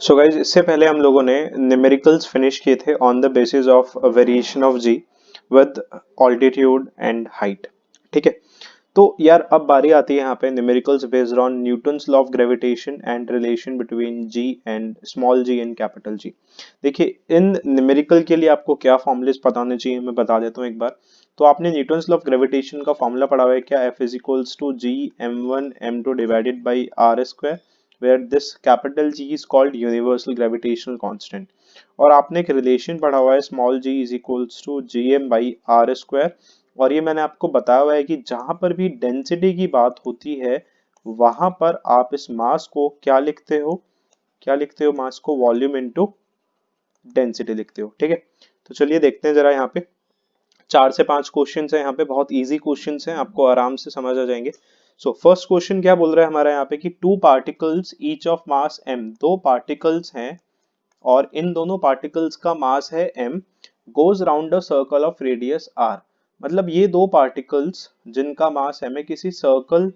So guys, इससे पहले हम लोगों ने न्यूमेरिकल्स फिनिश किए थे on the basis of variation of g with altitude and height. ठीक है, तो यार अब बारी आती है यहाँ पे numericals based on Newton's law of gravitation and relation between g and small ji and capital G. देखिए, इन न्यूमेरिकल के लिए आपको क्या फॉर्मूलेस पता होने चाहिए मैं बता देता हूँ एक बार। तो आपने न्यूटन्स लॉ ऑफ ग्रेविटेशन का फॉर्मूला पढ़ा हुआ है क्या? F is equals to G m1 m2 divided by r square, where this capital G is called universal gravitational constant। और आपने एक रिलेशन पढ़ा हुआ है small g is equals to gm by r square। और ये मैंने आपको बताया हुआ है कि जहां पर भी डेंसिटी की बात होती है वहां पर आप इस मास को क्या लिखते हो? क्या लिखते हो? मास को वॉल्यूम इनटू डेंसिटी लिखते हो। ठीक है, तो चलिए देखते हैं जरा यहाँ पे। 4 से 5 क्वेश्चन है यहाँ पे, बहुत इजी क्वेश्चन हैं, आपको आराम से समझ आ जाएंगे। सो फर्स्ट क्वेश्चन क्या बोल रहा है हमारा यहाँ पे कि two particles each of mass m, दो पार्टिकल्स हैं और इन दोनों पार्टिकल्स का मास है m, goes round a circle of radius r। मतलब ये दो पार्टिकल्स जिनका मास m है किसी सर्कल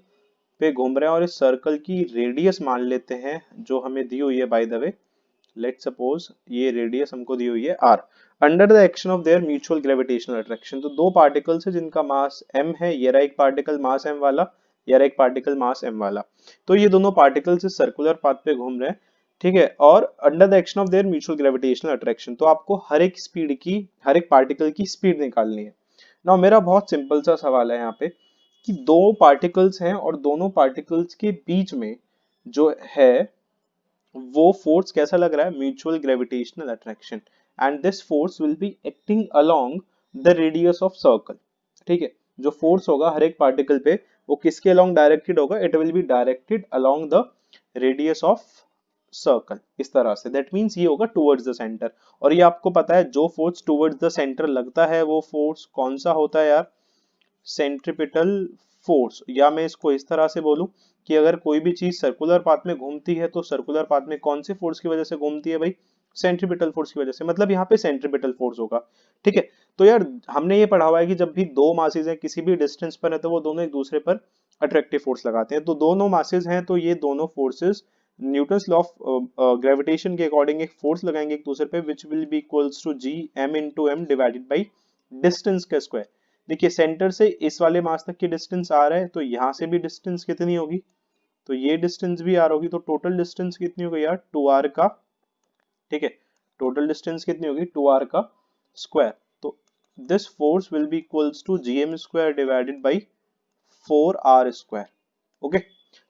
पे घूम रहे हैं और इस सर्कल की रेडियस मान लेते हैं जो हमें दी हुई है। By the way, let suppose ये रेडियस हमको दी हुई है r, under the action of their mutual gravitational attraction. तो दो पार्टिकल्स है जिनका मास m है, ये रहा एक पार्टिकल मास m वाला, ये रहा एक पार्टिकल मास m वाला। तो ये दोनों पार्टिकल्स इस सर्कुलर पाथ पे घूम रहे हैं। ठीक है, और under the action of their mutual gravitational attraction, तो आपको हर एक स्पीड की, हर एक पार्टिकल की स्पीड निकालनी है। नाउ मेरा बहुत सिंपल सा सवाल है यहाँ पे कि दो पार्टिकल्स हैं और दोनों पार्टिकल्स के बीच में जो है वो फोर्स कैसा लग रहा है? Mutual gravitational attraction. And this force will be acting along the radius of circle. ठीक है, जो फोर्स होगा हर एक पार्टिकल पे वो किसके अलोंग डायरेक्टेड होगा? It will be directed along the radius of circle, इस तरह से। दैट मीन्स ये होगा टुवर्ड्स द सेंटर। और ये आपको पता है जो फोर्स टुवर्ड्स द सेंटर लगता है वो फोर्स कौन सा होता है यार? Centripetal force. या मैं इसको इस तरह से बोलूं कि अगर कोई भी चीज सर्कुलर पाथ में घूमती है तो सर्कुलर पाथ में कौन से फोर्स की वजह से घूमती है भाई? सेंट्रिपिटल फोर्स की वजह से। मतलब यहाँ पे सेंट्रिपिटल फोर्स होगा। ठीक है, तो यार हमने ये पढ़ा हुआ है कि जब भी दो मासेस हैं किसी भी डिस्टेंस पर है तो वो दोनों एक दूसरे पर अट्रैक्टिव फोर्स लगाते हैं। तो दोनों मासेस हैं तो ये दोनों forces Newton's law of gravitation के अकॉर्डिंग एक फोर्स लगाएंगे एक दूसरे पे, which will be equals to G M into m divided by distance का स्क्वायर। देखिए, सेंटर से इस वाले मास तक की डिस्टेंस आर है तो यहाँ से भी डिस्टेंस कितनी होगी? तो ये डिस्टेंस भी आर होगी, तो टोटल डिस्टेंस कितनी होगी यार? 2r का। ठीक है, टोटल डिस्टेंस कितनी होगी? 2r का स्क्वायर। तो this force will be equals to gm square divided by 4r square. Okay,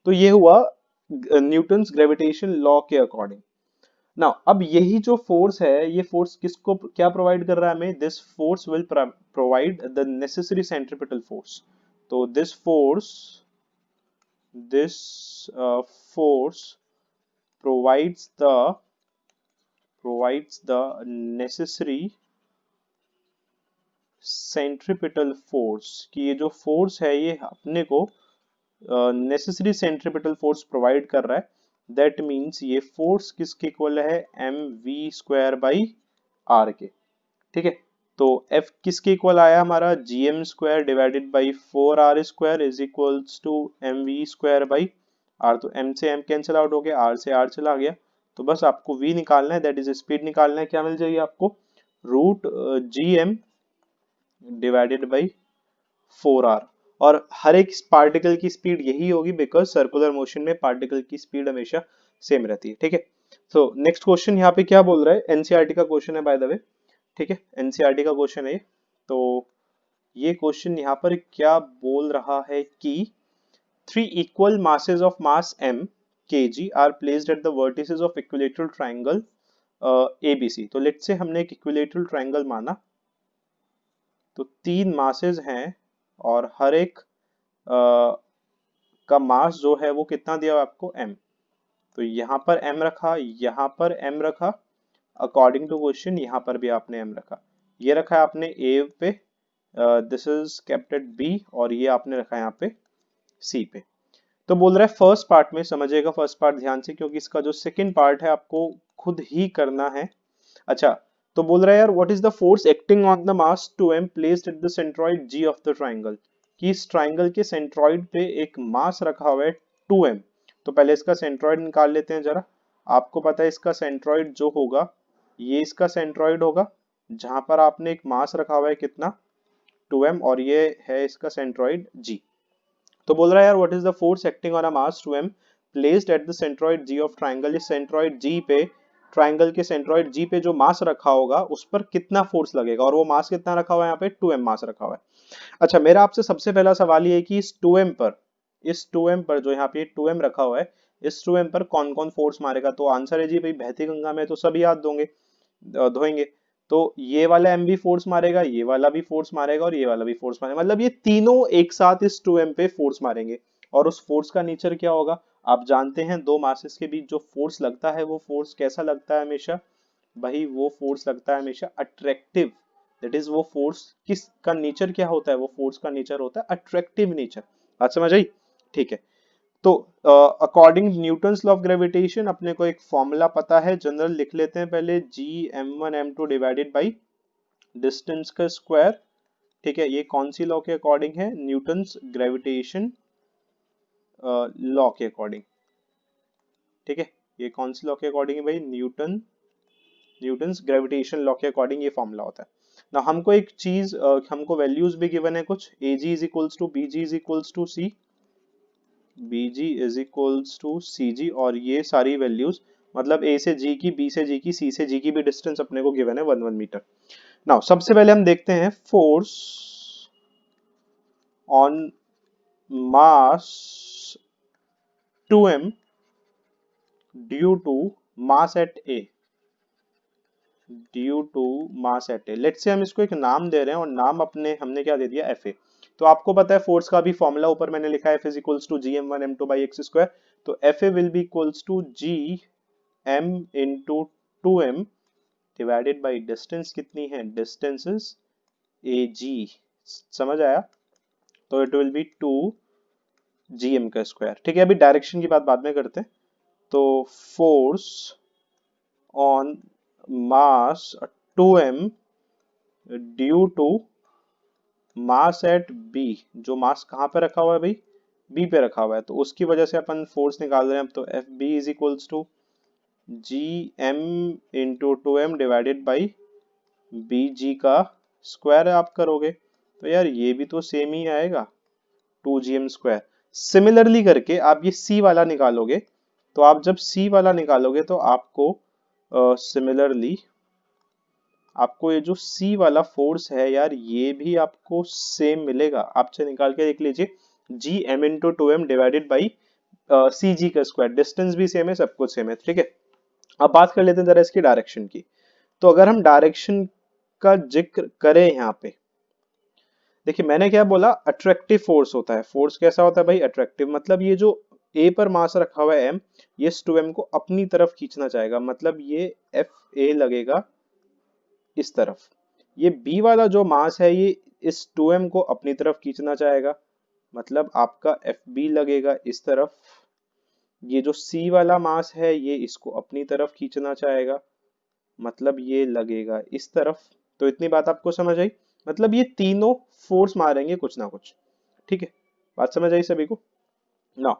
तो ये हुआ न्यूटन्स ग्रेविटेशन लॉ के अकॉर्डिंग। नाउ अब यही जो फोर्स है ये फोर्स किसको क्या प्रोवाइड कर रहा है हमें? This force will provide the necessary centripetal force. तो this force provides the necessary centripetal force। कि ये जो फोर्स है ये अपने को नेसेसरी सेंट्रिपिटल फोर्स प्रोवाइड कर रहा है। दैट मीन्स ये फोर्स किसके इक्वल है? M v square by r के। ठीक है, तो F किसके इक्वल आया हमारा? G m square divided by 4r square is equals to m v square by r. तो m से m कैंसिल आउट हो गया, r से r चला गया। तो बस आपको v निकालना है, दैट इज स्पीड निकालना है। क्या मिल जाएगी आपको? Root G m divided by 4r। और हर एक पार्टिकल की स्पीड यही होगी बिकॉज सर्कुलर मोशन में पार्टिकल की स्पीड हमेशा सेम रहती है। ठीक है, सो नेक्स्ट क्वेश्चन यहाँ पे क्या बोल रहा है? एनसीईआरटी का क्वेश्चन है बाय द वे। ठीक है, एनसीईआरटी का क्वेश्चन है ये। तो ये क्वेश्चन यहाँ पर क्या बोल रहा है कि three equal masses of mass m kg are placed at the vertices of equilateral triangle ABC। तो लेट से हमने एक इक्विलेटरल ट्रायंगल माना, तो तीन मासेस हैं और हर एक का मास जो है वो कितना दिया हुआ आपको? m। तो यहाँ पर m रखा, यहाँ पर m रखा, अकॉर्डिंग टू क्वेश्चन यहाँ पर भी आपने m रखा। ये रखा है आपने a पे, this is kept at b, और ये आपने रखा है यहाँ पे c पे। तो बोल रहा है फर्स्ट पार्ट में समझिएगा, फर्स्ट पार्ट ध्यान से, क्योंकि इसका जो सेकंड पार्ट है आपको खुद ही करना है। अच्छा, तो बोल रहा है यार what is the force acting on the mass 2m placed at the centroid g of the triangle. कि इस ट्रायंगल के सेंट्रॉइड पे एक मास रखा हुआ है 2m। तो पहले इसका सेंट्रॉइड निकाल लेते हैं जरा। आपको पता है इसका सेंट्रॉइड जो होगा, ये इसका सेंट्रॉइड होगा, जहां पर आपने एक मास रखा हुआ है कितना 2m, और ये है इसका सेंट्रॉइड g। तो बोल रहा है यार what is the force acting on a mass 2m placed at the centroid g of triangle. इस सेंट्रॉइड g पे, ट्रायंगल के सेंट्रॉइड g पे जो मास रखा होगा उस पर कितना फोर्स लगेगा, और वो मास कितना रखा हुआ है यहाँ पे 2m मास रखा हुआ है। अच्छा, मेरा आपसे सबसे पहला सवाल ये है कि इस 2m पर, इस 2m पर जो यहाँ पे 2m रखा हुआ है, इस 2m पर कौन कौन फोर्स मारेगा। तो आंसर है जी भाई बहती गंगा में तो सभी हाथ धोंगे, धोएंगे। तो ये वाला m भी फोर्स मारेगा, ये वाला भी फोर्स मारेगा, और ये वाला भी फोर्स मारेगा, मतलब ये तीनों एक साथ इस 2m पे फोर्स मारेंगे। और उस फोर्स का नेचर क्या होगा, आप जानते हैं दो मासेस के बीच जो फोर्स लगता है वो फोर्स कैसा लगता है हमेशा, भाई वो फोर्स लगता है हमेशा अट्रैक्टिव। दैट इज वो फोर्स किस का नेचर क्या होता है, वो फोर्स का नेचर होता है अट्रैक्टिव नेचर। बात समझ आई? ठीक है। तो according Newton's law of gravitation अपने को एक फॉर्मूला पता है, जनरल लिख लेते हैं पहले, जी m1 m2 divided by distance का स्क्वायर। ठीक है, ये कौन सी लॉ के अकॉर्डिंग है, न्यूटन्स ग्रेविटेशन लॉ के अकॉर्डिंग। ठीक है, ये कौन सी लॉ के अकॉर्डिंग है भाई, न्यूटन्स ग्रेविटेशन लॉ के अकॉर्डिंग ये फॉर्मूला होता है ना। हमको एक चीज, हमको वैल्यूज भी गिवन है कुछ, AG is equals to BG is equals to C, BG is equals to CG, और ये सारी वैल्यूज मतलब A से G की, B से G की, C से G की भी डिस्टेंस अपने को गिवन है 1 मीटर। नाउ सबसे पहले हम देखते हैं force on mass 2m due to mass at A, due to mass at A. Let's say हम इसको एक नाम दे रहे हैं, और नाम अपने हमने क्या दे दिया, Fa। तो आपको पता है फोर्स का भी फॉर्मूला ऊपर मैंने लिखा है, F is equals to GM1 M2 by x square. तो Fa will be equals to GM into 2m divided by distance कितनी है, डिस्टेंस इज AG। समझ आया? तो इट विल बी 2GM का स्क्वायर। ठीक है, अभी डायरेक्शन की बात बाद में करते हैं। तो force on mass 2m due to mass at B, जो मास कहाँ पे रखा हुआ है भाई, बी पे रखा हुआ है, तो उसकी वजह से अपन फोर्स निकाल रहे हैं। तो F B is equals to G M into 2m divided by B G का स्क्वायर आप करोगे, तो यार ये भी तो सेम ही आएगा 2gm स्क्वायर। सिमिलरली करके आप ये सी वाला निकालोगे, तो आप जब सी वाला निकालोगे तो आपको सिमिलरली आपको ये जो C वाला फोर्स है यार, ये भी आपको सेम मिलेगा। आप चाहे निकाल के देख लीजिए, G M into 2m divided by C G का स्क्वायर, डिस्टेंस भी सेम है, सब कुछ सेम है। ठीक है, अब बात कर लेते हैं जरा इसकी डायरेक्शन की। तो अगर हम डायरेक्शन का जिक्र करें यहाँ पे, देखिए मैंने क्या बोला, अट्रैक्टिव फोर्स होता है। फोर्स कैसा होता है भाई, अट्रैक्टिव। मतलब ये जो A पर मास रखा हुआ है m, ये इस 2m को अपनी तरफ खींचना चाहेगा, मतलब ये FA लगेगा इस तरफ। ये B वाला जो मास है ये इस 2m को अपनी तरफ खींचना चाहेगा, मतलब आपका FB लगेगा इस तरफ। ये जो C वाला मास है ये इसको अपनी तरफ खींचना चाहेगा, मतलब ये लगेगा इस तरफ। तो इतनी बात आपको समझ आई, मतलब ये तीनों फोर्स मारेंगे कुछ ना कुछ। ठीक है, बात समझ आई सभी को ना।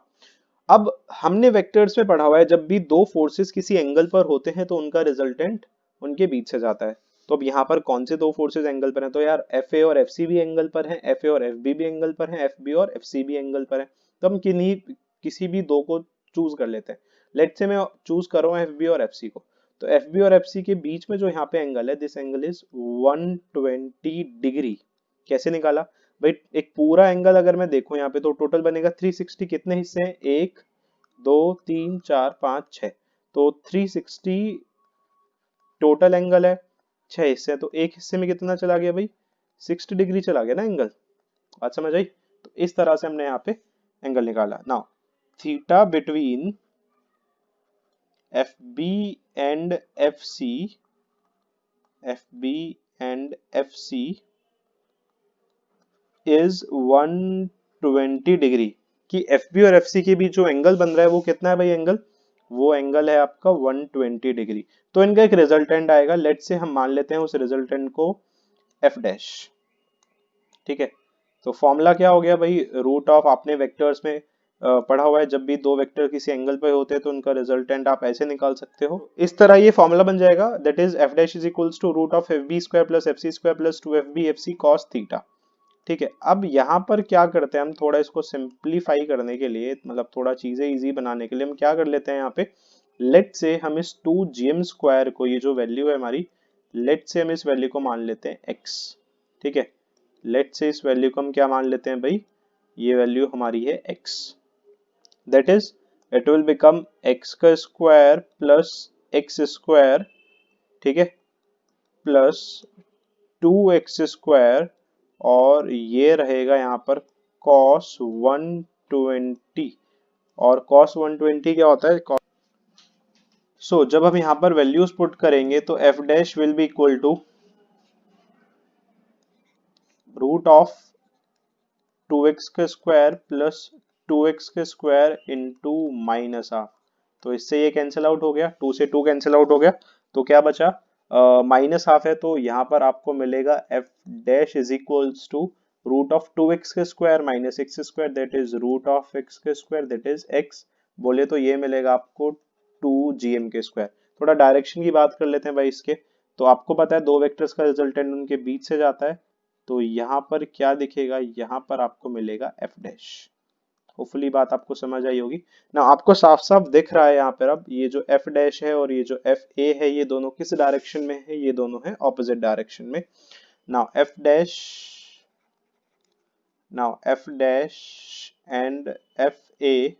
अब हमने वेक्टर्स में पढ़ा हुआ है, जब भी दो फोर्सेस किसी एंगल पर होते हैं तो उनका रिजल्टेंट उनके बीच से जाता है। तो अब यहाँ पर कौन से दो फोर्सेस एंगल पर हैं, तो यार FA और FC भी एंगल पर हैं, FA और FB भी एंगल पर हैं, FB और FC भी एंगल पर हैं। तो हम किसी भी दो को चूज कर लेते हैं। लेट्स से मैं चूज कर रहा हूँ FB और FC को। तो FB और FC के बीच में जो यहाँ पे एंगल है, दिस एंगल इज 120 डिग्री। कैसे निकाला भाई, एक पूरा एंगल अगर मैं देखूं यहाँ पे तो टोटल बनेगा 360। कितने हिस्से हैं, 1 2 3 4 5 6, तो 360 टोटल एंगल है, 6 हिस्से हैं, तो एक हिस्से में कितना चला गया भाई, 60 डिग्री चला गया ना एंगल। बात समझ आई? तो इस तरह से हमने यहाँ पे एंगल निकाला। Now theta between FB and FC, FB and FC is 120 degree. कि FB और FC के बीच जो एंगल बन रहा है वो कितना है भाई एंगल, वो एंगल है आपका 120 डिग्री। तो इनका एक रिजल्टेंट आएगा, लेट्स से हम मान लेते हैं उस रिजल्टेंट को F डैश। ठीक है, तो फॉर्मूला क्या हो गया भाई, रूट ऑफ, आपने वेक्टर्स में पढ़ा हुआ है, जब भी दो वेक्टर किसी एंगल पे होते हैं तो उनका रिजल्टेंट आप ऐसे निकाल सकते हो। इस तरह ये फॉर्मूला बन जाएगा, that is F dash is equals to root of F B square plus F C square plus 2 F C cos theta. ठीक है, अब यहाँ पर क्या करते हैं हम, थोड़ा इसको सिंप्लीफाई करने के लिए, मतलब थोड़ा चीजें इजी बनाने के लिए हम क्या कर लेते हैं यहाँ पे, लेट से हम इस 2gm स्क्वायर को, ये जो वैल्यू है हमारी, लेट से हम इस वैल्यू को मान लेते हैं x। ठीक है, लेट से इस वैल्यू को हम क्या मान लेते हैं भाई, ये वैल्यू हमारी है x, that is it will become x का स्क्वायर प्लस x स्क्वायर, ठीक है, प्लस 2x स्क्वायर, और ये रहेगा यहाँ पर cos 120, और cos 120 क्या होता है, सो जब हम यहाँ पर वैल्यूज पुट करेंगे तो f dash will be equal to root of 2x का स्क्वायर प्लस 2x का स्क्वायर इंटू माइनस हाफ। तो इससे ये कैंसिल आउट हो गया, 2 से 2 कैंसिल आउट हो गया, तो क्या बचा, माइनस हाफ है, तो यहाँ पर आपको मिलेगा f dash is equals to root of 2x का square minus x square, that is root of x का स्क्वायर, दैट इज x, बोले तो ये मिलेगा आपको 2gm के स्क्वायर। थोड़ा डायरेक्शन की बात कर लेते हैं भाई इसके, तो आपको पता है दो वेक्टर्स का रिजल्टेंट उनके बीच से जाता है, तो यहाँ पर क्या दिखेगा, यहाँ पर आपको मिलेगा एफ डैश। होपफुली बात आपको समझ आई होगी ना, आपको साफ साफ दिख रहा है यहाँ पर, अब ये जो एफ डैश है और ये जो एफ ए है, ये दोनों किस डायरेक्शन में है, ये दोनों है ऑपोजिट डायरेक्शन में। Now F dash and F A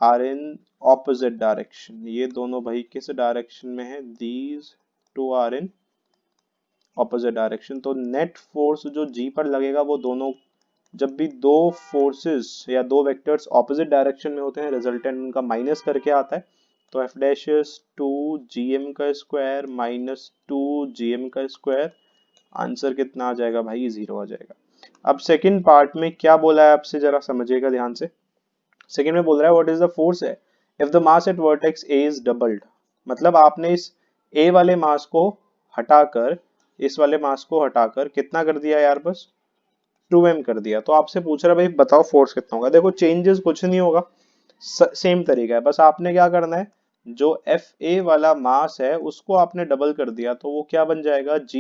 are in opposite direction, ये दोनों भाई किस डायरेक्शन में है, these two are in opposite direction. तो नेट फोर्स जो जी पर लगेगा वो दोनों, जब भी दो फोर्सेस या दो वेक्टर्स ऑपोजिट डायरेक्शन में होते हैं, रिजल्टेंट उनका माइनस करके आता है, तो एफ डैश इज 2gm का स्क्वायर माइनस 2gm का स्क्वायर, आंसर कितना आ जाएगा भाई, 0 आ जाएगा। अब सेकंड पार्ट में क्या बोला है आपसे, जरा समझिएगा ध्यान से। सेकंड में बोल रहा है व्हाट इज द फोर्स है if the mass at vertex A is doubled, मतलब आपने इस ए वाले मास को हटाकर, इस वाले मास को हटाकर कितना कर दिया यार, बस 2m कर दिया, तो आपसे पूछ रहा है भाई बताओ फोर्स कितना होगा। देखो चेंजेस कुछ नहीं होगा, सेम तरीका है, बस आपने क्या करना है, जो एफ ए वाला मास है उसको आपने डबल कर दिया, तो वो क्या बन जाएगा, g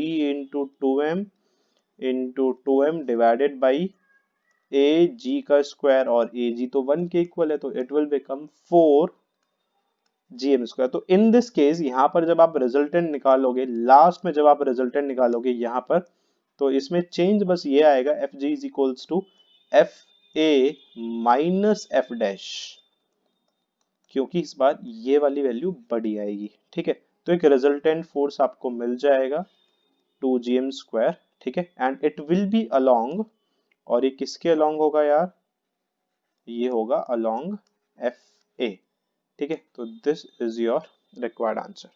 into two M divided by A G का स्क्वायर, और ए जी तो 1 के इक्वल है, तो it will become 4gm square. तो इन दिस केस यहाँ पर जब आप रिजल्टेंट निकालोगे, लास्ट में जब आप रिजल्टेंट निकालोगे यहाँ पर, तो इसमें चेंज बस ये आएगा, F G is equals to F A minus F dash, क्योंकि इस बार ये वाली वैल्यू बड़ी आएगी। ठीक है, तो एक रिजल्टेंट फोर्स आपको मिल जाएगा 2gm स्क्वायर, ठीक है, and it will B along, और ये किसके अलोंग होगा यार, ये होगा अलोंग एफ ए। ठीक है, तो this is your required answer.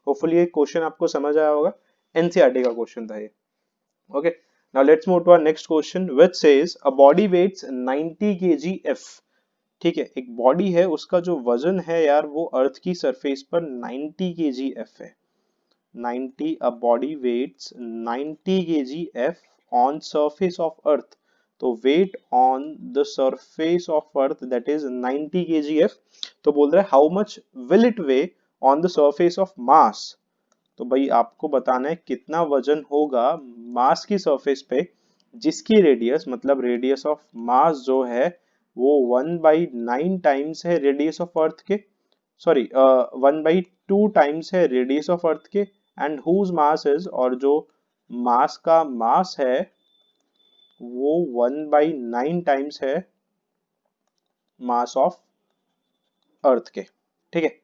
Hopefully ये क्वेश्चन आपको समझ आया होगा, एनसीईआरटी का क्वेश्चन था ये। Okay, now let's move to our next question which says a body weights 90 kgf। ठीक है, एक बॉडी है, उसका जो वजन है यार वो अर्थ की सरफेस पर 90 kgf है। 90, a body weighs 90 kgf on surface of earth, तो weight on the surface of earth that is 90 kgf। तो बोल रहा है how much will it weigh on the surface of Mars, तो भाई आपको बताना है कितना वजन होगा मास की सरफेस पे, जिसकी रेडियस, मतलब रेडियस ऑफ मास जो है वो 1/9 टाइम्स है रेडियस ऑफ अर्थ के, सॉरी 1/2 टाइम्स है रेडियस ऑफ अर्थ के, एंड हुज मास इज, और जो मास का मास है वो 1/9 टाइम्स है मास ऑफ अर्थ के। ठीक है,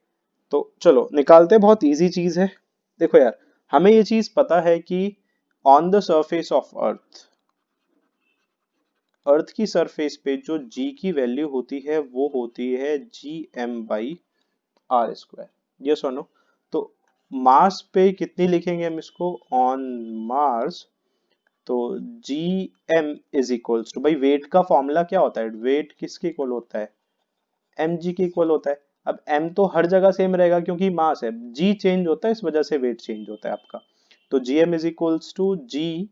तो चलो निकालते हैं, बहुत इजी चीज है। देखो यार, हमें ये चीज पता है कि on the surface of earth, earth की सरफेस पे जो g की वैल्यू होती है वो होती है gm/r स्क्वायर, यस और नो। तो मास पे कितनी लिखेंगे हम इसको, ऑन मार्स, तो gm इज इक्वल्स टू, भाई वेट का फॉर्मूला क्या होता है, वेट किसके इक्वल होता है, mg के इक्वल होता है। अब m तो हर जगह सेम रहेगा क्योंकि मास है, g चेंज होता है, इस वजह से वेट चेंज होता है आपका, तो gm is equals to g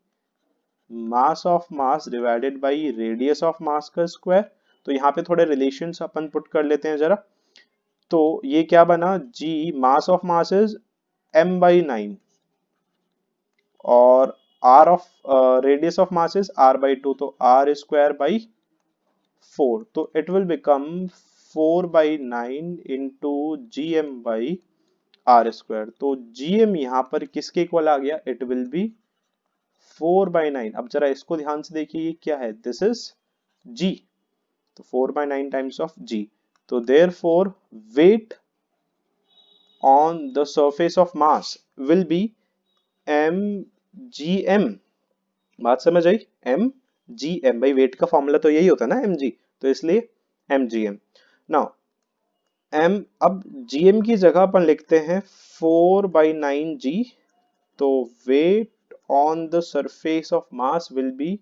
mass of mass divided by radius of mass का स्क्वायर, तो यहाँ पे थोड़े रिलेशंस अपन पुट कर लेते हैं जरा। तो ये क्या बना, g mass of mass is m/9 और r of radius of mass is r/2, तो r²/4, तो it will become 4/9 into gm/r²। तो gm यहाँ पर किसके इक्वल आ गया, इट विल बी 4/9। अब जरा इसको ध्यान से देखिए, ये क्या है, दिस इज g, तो 4/9 टाइम्स ऑफ g। तो therefore weight on the surface of mass will be mgm। बात समझ आई, mgm, भाई वेट का फॉर्मूला तो यही होता है ना mg, तो इसलिए mgm। नाउ m, अब gm की जगह अपन लिखते हैं 4/9g, तो weight on the surface of mass will be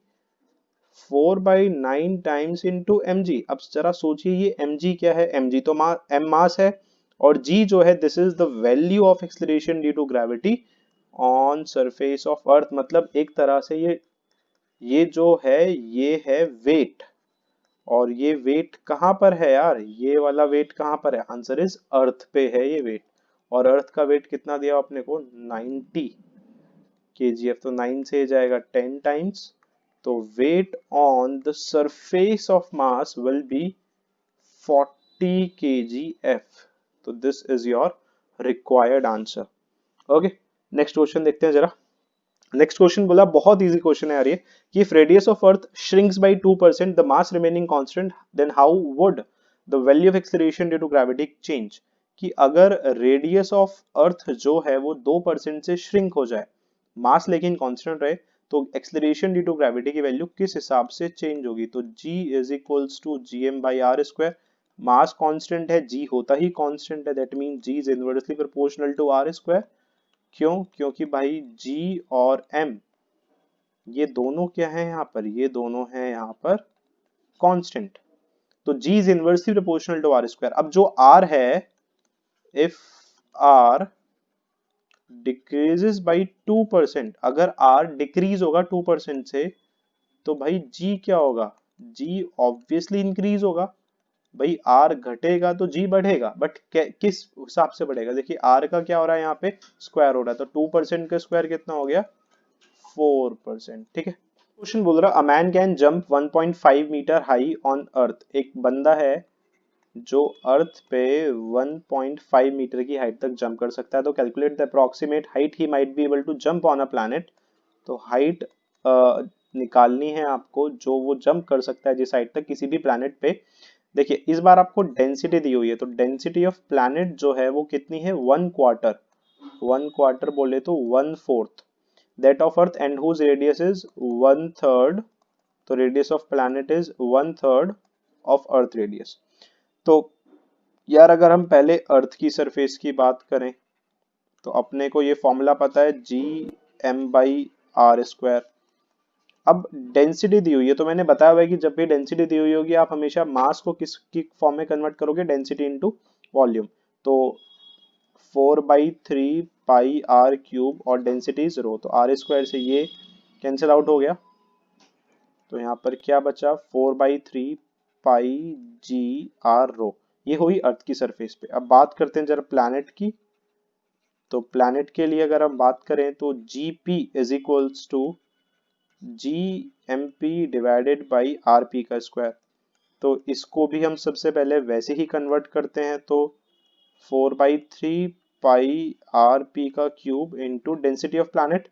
4/9 times into mg। अब जरा सोचिए ये mg क्या है, mg तो m मास है, और g जो है this is the value of acceleration due to gravity on surface of earth. मतलब एक तरह से ये जो है ये है वेट, और ये वेट कहाँ पर है यार, ये वाला वेट कहाँ पर है, आंसर इज अर्थ पे है ये वेट। और अर्थ का वेट कितना दिया अपने को, 90 kgf, तो 9 से जाएगा 10 टाइम्स, तो weight on the surface of mass will be 40 kgf। तो this is your required answer. Okay, next question देखते हैं जरा। नेक्स्ट क्वेश्चन बोला, बहुत इजी क्वेश्चन है यार ये, कि if radius of earth shrinks by 2%, the mass remaining constant, then how would the value of acceleration due to gravity change. कि अगर रेडियस ऑफ अर्थ जो है वो 2% से श्रिंक हो जाए, मास लेकिन कांस्टेंट रहे, तो एक्सीलरेशन ड्यू टू ग्रेविटी की वैल्यू किस हिसाब से चेंज होगी। तो g is equals to gm/r²। Mass constant है, g होता ही कांस्टेंट है, that mean g is inversely proportional to r²। क्यों, क्योंकि भाई g और m ये दोनों क्या है यहाँ पर, ये दोनों है यहाँ पर कांस्टेंट, तो g is inversely proportional to r²। अब जो r है, इफ r डिक्रीजेस बाय 2%, अगर r डिक्रीज होगा 2% से, तो भाई g क्या होगा, g ऑब्वियसली इंक्रीज होगा। भाई r घटेगा तो g बढ़ेगा, बट किस हिसाब से बढ़ेगा, देखिए r का क्या हो रहा है यहाँ पे, स्क्वायर हो रहा है, तो 2% का स्क्वायर कितना हो गया, 4%। ठीक है, क्वेश्चन बोल रहा, a man can jump 1.5 metre high on earth. एक बंदा है जो अर्थ पे 1.5 मीटर की हाइट तक जंप कर सकता है, तो calculate the approximate height he might be able to jump on a planet. तो हाइट निकालनी है आपको जो वो जंप कर सकता है जिस हाइट तक किसी भी प्लैनेट पे। देखिए इस बार आपको डेंसिटी दी हुई है, तो डेंसिटी ऑफ प्लैनेट जो है वो कितनी है, 1/4, 1/4 बोले तो 1/4 that of earth and whose radius is 1/3, तो radius of planet is 1/3 of earth radius। तो यार अगर हम पहले अर्थ की सरफेस की बात करें, तो अपने को ये फॉर्मूला पता है gm/r²। अब डेंसिटी दी हुई है, तो मैंने बताया हुआ है कि जब भी डेंसिटी दी हुई होगी आप हमेशा मास को किसकी फॉर्म में कन्वर्ट करोगे, डेंसिटी इनटू वॉल्यूम। तो 4/3 पाई आर क्यूब और डेंसिटी इज रो, तो r² से ये कैंसिल आउट हो गया, तो यहाँ पर क्या बचा, 4/3 पाई जी आर रो। ये हुई अर्थ की सरफेस पे। अब बात करते हैं जरा प्लैनेट की, तो प्लैनेट के लिए अगर हम बात करें तो gp is equals to gmp divided by rp का स्क्वायर। तो इसको भी हम सबसे पहले वैसे ही कन्वर्ट करते हैं, तो 4/3 पाई आर पी का cube into density of planet,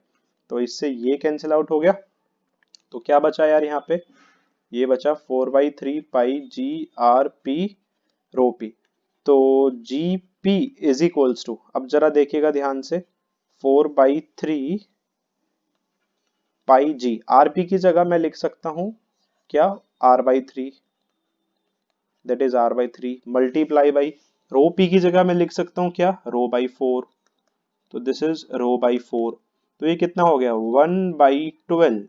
तो इससे ये कैंसिल आउट हो गया, तो क्या बचा यार यहाँ पे, ये बचा 4/3 pi G R P rho P. तो G P is equals to, अब जरा देखिएगा ध्यान से, 4/3 पाई जी, आर पी की जगह मैं लिख सकता हूं क्या, r/3, that is r/3 multiply by, rho P की जगह मैं लिख सकता हूँ क्या, रो/4, तो दिस इज रो/4। तो ये कितना हो गया, 1/12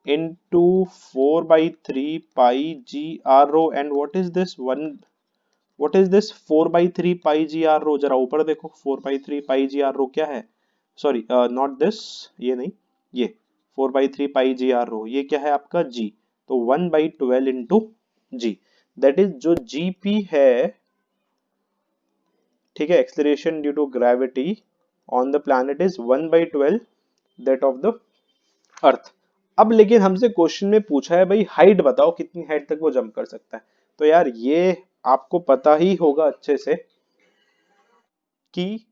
into 4/3 pi G R rho, and what is this 4/3 pi G R rho, जरा ऊपर देखो, 4/3 पाई जी आर रो क्या है, सॉरी नॉट दिस, ये नहीं, ये 4/3 पाई जी आर रो, ये क्या है आपका g, तो 1/12 इंटू जी। दैट इज जो जीपी है, ठीक है, acceleration due to gravity on the planet is 1/12 that of the earth. अब लेकिन हमसे क्वेश्चन में पूछा है भाई हाइट बताओ, कितनी हाइट तक वो जंप कर सकता है। तो यार ये आपको पता ही होगा अच्छे से कि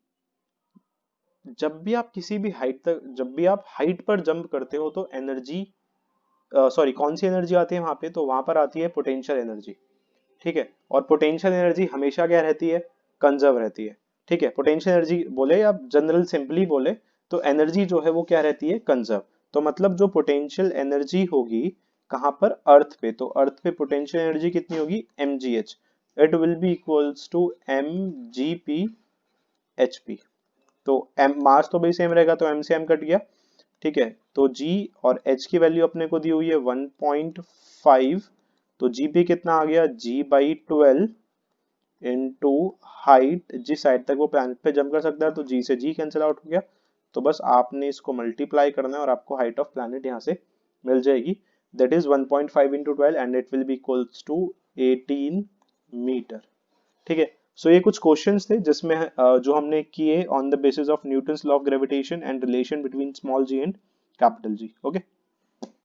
जब भी आप किसी भी हाइट तक, जब भी आप हाइट पर जंप करते हो तो एनर्जी, सॉरी कौन सी एनर्जी आती है वहां पे, तो वहां पर आती है पोटेंशियल एनर्जी। ठीक है, और पोटेंशियल एनर्जी हमेशा क्या रहती है, कंजर्व रहती है। ठीक है, पोटेंशियल एनर्जी बोले या जनरल सिंपली बोले तो एनर्जी जो है वो क्या रहती है, कंजर्व। तो मतलब जो पोटेंशियल एनर्जी होगी कहाँ पर, अर्थ पे, तो अर्थ पे पोटेंशियल एनर्जी कितनी होगी, mgh। It will be equals to mgp/hp। तो एम मास तो भाई सेम रहेगा तो एम से एम कट गया। ठीक है, तो जी और एच की वैल्यू अपने को दी हुई है 1.5, तो जी पे कितना आ गया, g/12 इनटू हाइट, जिस हाइट तक वो प्लैनेट पे जंप कर सकता है, तो जी से जी कैंसिल आउट हो गया। तो बस आपने इसको मल्टीप्लाई करना है और आपको हाइट ऑफ प्लैनेट यहाँ से मिल जाएगी, that is 1.5 into 12 and it will be equals to 18 metre. ठीक है, सो ये कुछ क्वेश्चंस थे जिसमें जो हमने किए on the basis of Newton's law of gravitation and relation between small ji and capital G. Okay.